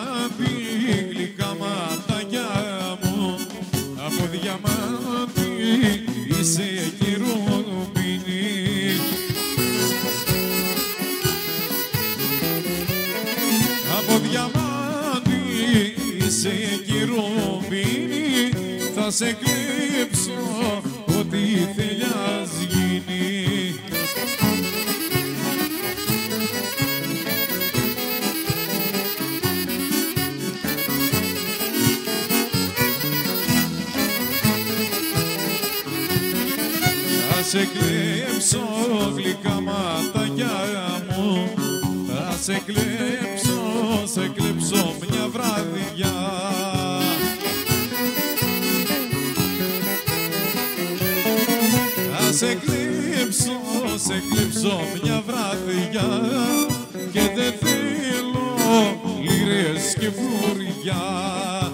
διαμάτι γλυκά ματάκια μου, από διαμάτι είσαι και ρουμπίνι. Από διαμάτι είσαι και ρουμπίνι, θα σε κλέψω ό,τι θέλιας γίνει. Θα σε κλέψω γλυκά ματάκια μου, θα σε κλέψω μια βραδιά. Θα σε κλέψω μια βραδιά και δεν θέλω λίρες και φουριά.